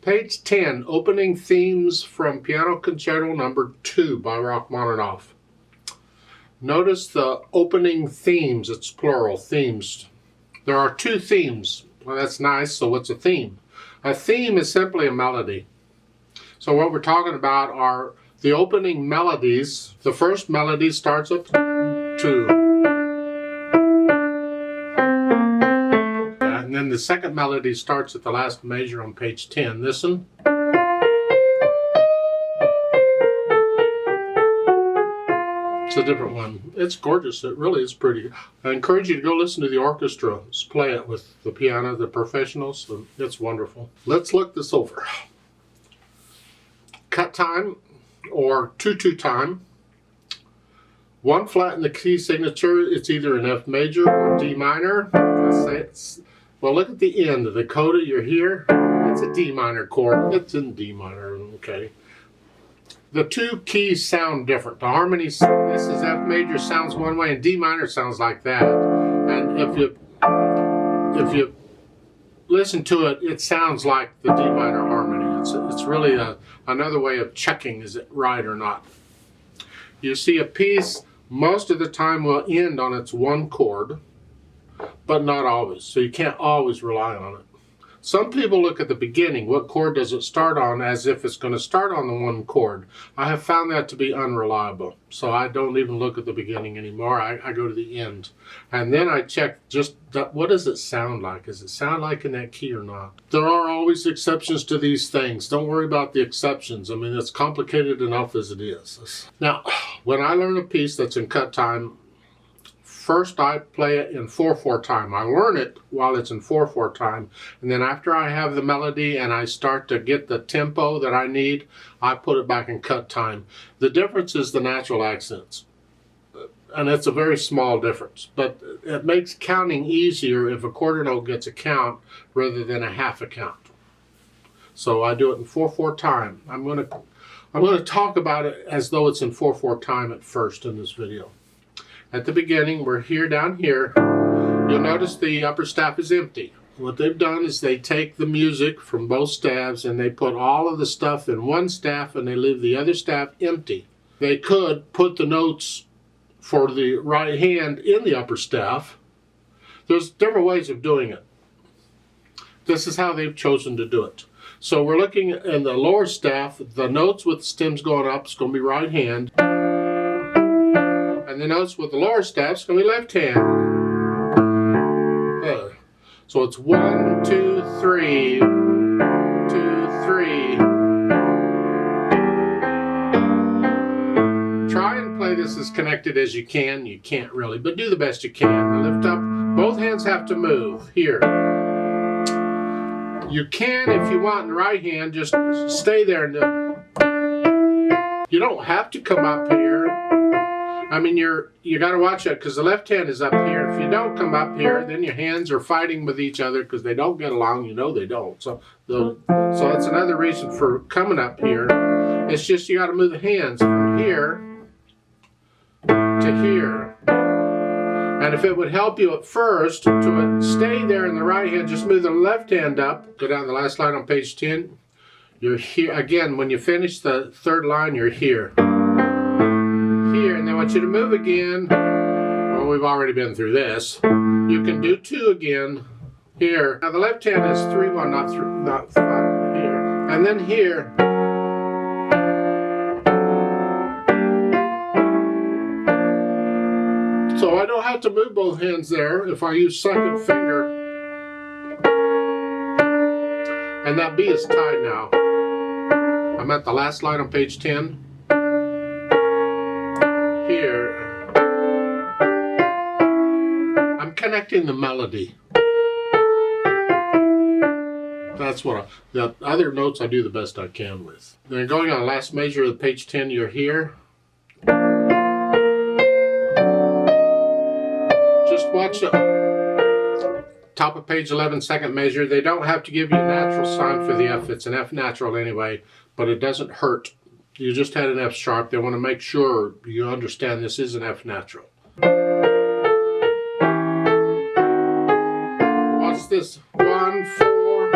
Page 10, Opening Themes from Piano Concerto No. 2 by Rachmaninoff. Notice the opening themes, it's plural, themes. There are two themes. Well, that's nice, so what's a theme? A theme is simply a melody. So what we're talking about are the opening melodies. The first melody starts at 2. And then the second melody starts at the last measure on page 10. Listen. It's a different one. It's gorgeous. It really is pretty. I encourage you to go listen to the orchestra play it with the piano, the professionals. It's wonderful. Let's look this over. Cut time or 2/2 time. 1 flat in the key signature. It's either an F major or D minor. Let's say it's, well, look at the end of the coda. You're here. It's a D minor chord. It's in D minor. Okay. The two keys sound different. The harmonies, this is F major, sounds one way, and D minor sounds like that. And if you listen to it, it sounds like the D minor harmony. It's really another way of checking, is it right or not. You see, a piece most of the time will end on its one chord, but not always. So you can't always rely on it. Some people look at the beginning, what chord does it start on, as if it's going to start on the one chord. I have found that to be unreliable. So I don't even look at the beginning anymore. I go to the end. And then I check just what does it sound like? Does it sound like in that key or not? There are always exceptions to these things. Don't worry about the exceptions. I mean, it's complicated enough as it is. Now, when I learn a piece that's in cut time, first I play it in 4/4 time. I learn it while it's in 4/4 time, and then after I have the melody and I start to get the tempo that I need, I put it back in cut time. The difference is the natural accents, and it's a very small difference, but it makes counting easier if a quarter note gets a count rather than a half a count. So I do it in 4/4 time. I'm going to talk about it as though it's in 4/4 time at first in this video. At the beginning, we're here down here. You'll notice the upper staff is empty. What they've done is they take the music from both staves and they put all of the stuff in one staff and they leave the other staff empty. They could put the notes for the right hand in the upper staff. There's different ways of doing it. This is how they've chosen to do it. So we're looking in the lower staff, the notes with stems going up is going to be right hand. And the notes with the lower staff is going to be left hand. So it's 1, 2, 3, 2, 3. Try and play this as connected as you can. You can't really, but do the best you can. Lift up. Both hands have to move. Here. You can, if you want, in the right hand, just stay there. You don't have to come up here. I mean, you got to watch it because the left hand is up here. If you don't come up here, then your hands are fighting with each other because they don't get along. You know they don't. So that's another reason for coming up here. It's just you got to move the hands from here to here. And if it would help you at first to stay there in the right hand, just move the left hand up. Go down the last line on page 10. You're here again. When you finish the third line, you're here. Here, and they want you to move again. Well, we've already been through this. You can do 2 again. Here. Now the left hand is 3/1, not 5 here. And then here. So I don't have to move both hands there if I use second finger. And that B is tied now. I'm at the last line on page 10. Here, I'm connecting the melody. That's what the other notes I do the best I can with. Then going on the last measure of page 10, you're here. Just watch the top of page 11, second measure. They don't have to give you a natural sign for the F. It's an F natural anyway, but it doesn't hurt. You just had an F sharp. They want to make sure you understand this is an F natural. Watch this. 1, 4.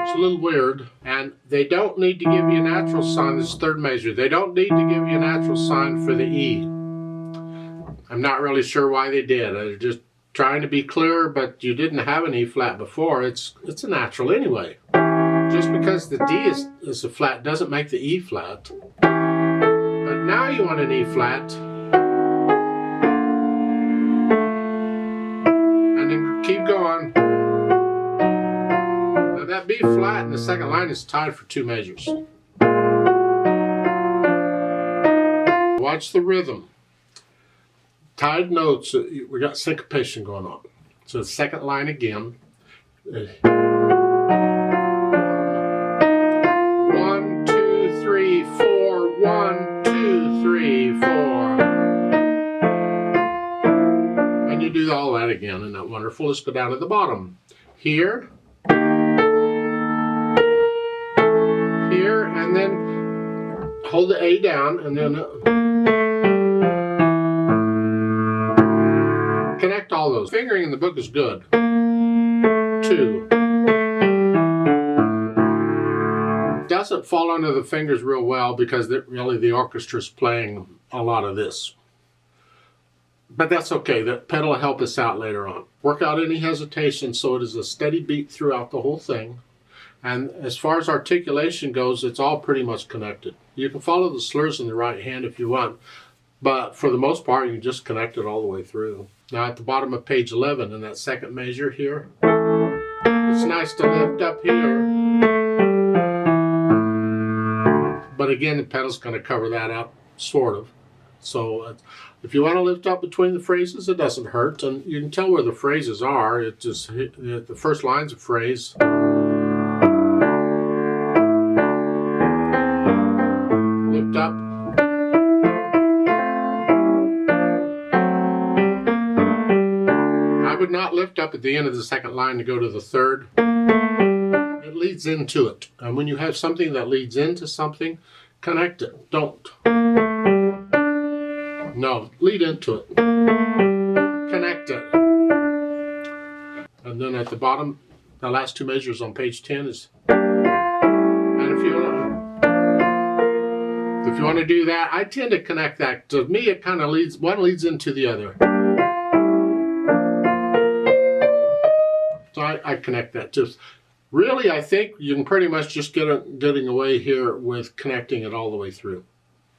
It's a little weird. And they don't need to give you a natural sign, this third measure. They don't need to give you a natural sign for the E. I'm not really sure why they did. They're just trying to be clear, but you didn't have an E flat before. It's a natural anyway. Just because the D is a flat doesn't make the E flat. But now you want an E flat. And then keep going. Now that B flat in the second line is tied for 2 measures. Watch the rhythm. Tied notes, we got syncopation going on. So the second line again. 1, 2, 3, 4. 1, 2, 3, 4. And you do all that again. Isn't that wonderful? Let's go down to the bottom. Here. Here, and then hold the A down, and then connect all those. Fingering in the book is good. 2. Doesn't fall under the fingers real well because really the orchestra's playing a lot of this. But that's okay. The pedal will help us out later on. Work out any hesitation so it is a steady beat throughout the whole thing. And as far as articulation goes, it's all pretty much connected. You can follow the slurs in the right hand if you want, but for the most part, you can just connect it all the way through. Now at the bottom of page 11, in that second measure here, it's nice to lift up here. But again, the pedal's going to cover that up, sort of. So if you want to lift up between the phrases, it doesn't hurt. And you can tell where the phrases are. It just the first line's a phrase. Lift up. I would not lift up at the end of the second line to go to the third. It leads into it. And when you have something that leads into something, connect it. Don't. No, lead into it. Connect it. And then at the bottom, the last 2 measures on page 10 is. And if you want to do that, I tend to connect that. To me, it kind of leads, one leads into the other. So I connect that. Just really, I think you can pretty much just getting away here with connecting it all the way through.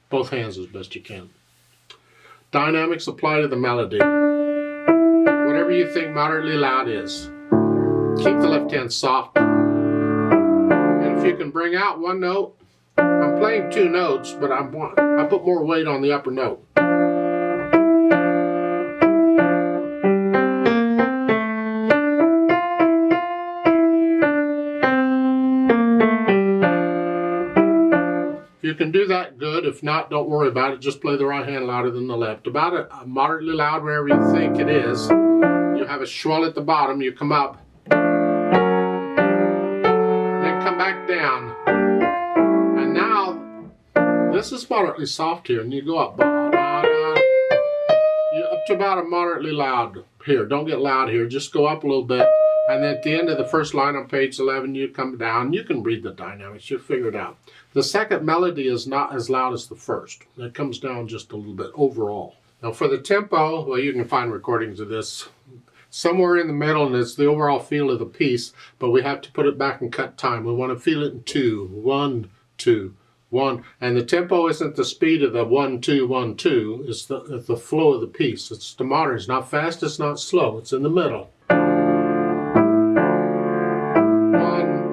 Both hands as best you can. Dynamics apply to the melody. Whatever you think moderately loud is. Keep the left hand soft. And if you can bring out one note, I'm playing 2 notes, but I put more weight on the upper note. If you can do that, good. If not, don't worry about it. Just play the right hand louder than the left. About a moderately loud wherever you think it is. You have a swell at the bottom. You come up. Then come back down. And now, this is moderately soft here. And you go up. You're up to about a moderately loud here. Don't get loud here. Just go up a little bit. And then at the end of the first line on page 11, you come down. You can read the dynamics. You'll figure it out. The second melody is not as loud as the first. It comes down just a little bit overall. Now for the tempo, well, you can find recordings of this somewhere in the middle, and it's the overall feel of the piece, but we have to put it back and cut time. We want to feel it in 2, 1, 2, 1. And the tempo isn't the speed of the 1, 2, 1, 2. It's the flow of the piece. It's the modern. It's not fast. It's not slow. It's in the middle. 1,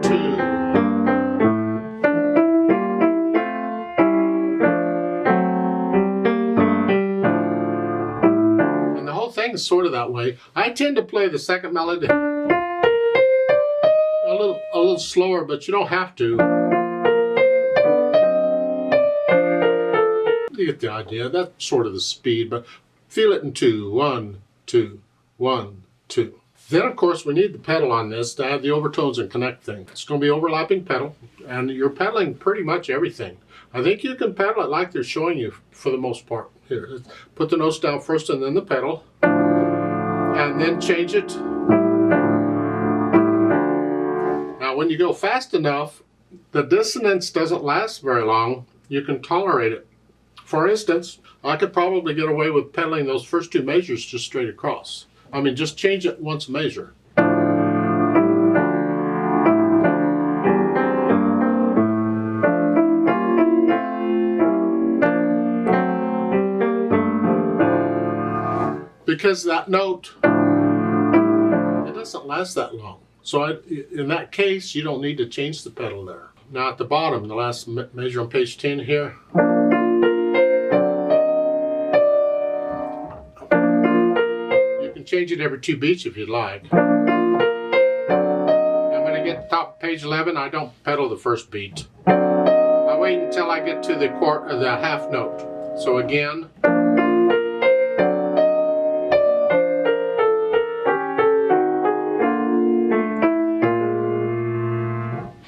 2. And the whole thing is sort of that way. I tend to play the second melody a little slower, but you don't have to. You get the idea. That's sort of the speed, but feel it in 2, 1, 2, 1, 2. Then, of course, we need the pedal on this to add the overtones and connect thing. It's going to be overlapping pedal, and you're pedaling pretty much everything. I think you can pedal it like they're showing you for the most part. Here, put the notes down first and then the pedal, and then change it. Now, when you go fast enough, the dissonance doesn't last very long. You can tolerate it. For instance, I could probably get away with pedaling those first two measures just straight across. I mean, just change it once a measure. Because that note, it doesn't last that long. So in that case, you don't need to change the pedal there. Now at the bottom, the last measure on page 10 here. You can change it every 2 beats if you'd like. And when I get to the top of page 11, I don't pedal the first beat. I wait until I get to the half note. So again.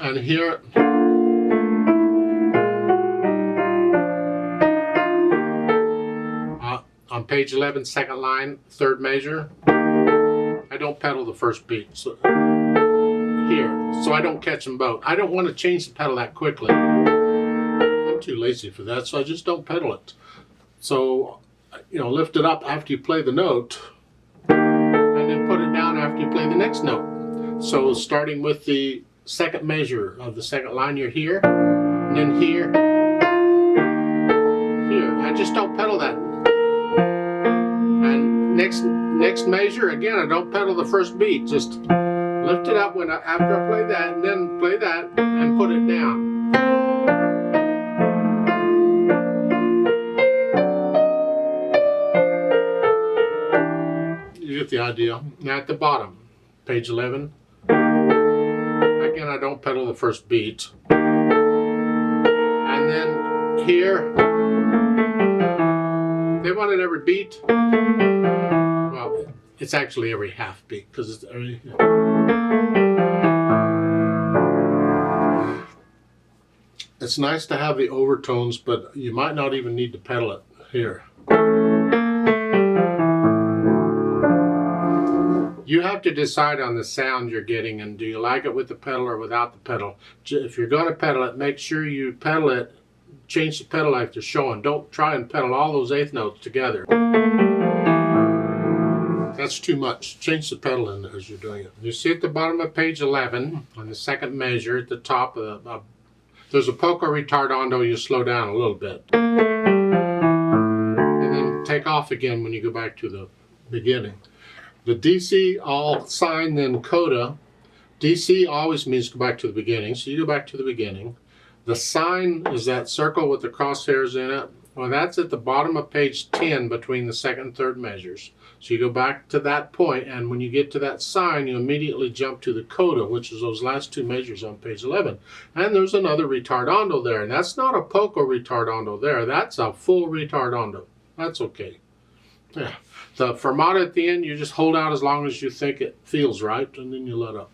And here, on page 11, second line, third measure, I don't pedal the first beat. So here, so I don't catch them both. I don't want to change the pedal that quickly. I'm too lazy for that, so I just don't pedal it. So, lift it up after you play the note, and then put it down after you play the next note. So starting with the second measure of the second line, you're here, and then here, here. I just don't pedal that. And next measure, again, I don't pedal the first beat. Just lift it up after I play that, and then play that, and put it down. You get the idea. Now at the bottom, page 11. Again, I don't pedal the first beat. And then here, they want it every beat. Well, it's actually every half beat because it's every. It's nice to have the overtones, but you might not even need to pedal it here. You have to decide on the sound you're getting, and do you like it with the pedal or without the pedal. If you're going to pedal it, make sure you pedal it, change the pedal like they're showing. Don't try and pedal all those eighth notes together. That's too much. Change the pedal in as you're doing it. You see at the bottom of page 11, on the second measure, at the top, there's a poco ritardando. You slow down a little bit. And then take off again when you go back to the beginning. The DC, all sign, then coda. DC always means go back to the beginning, so you go back to the beginning. The sign is that circle with the crosshairs in it. Well, that's at the bottom of page 10 between the second and third measures. So you go back to that point, and when you get to that sign, you immediately jump to the coda, which is those last 2 measures on page 11. And there's another ritardando there, and that's not a poco ritardando there. That's a full ritardando. That's okay. Yeah. The fermata at the end, you just hold out as long as you think it feels right, and then you let up.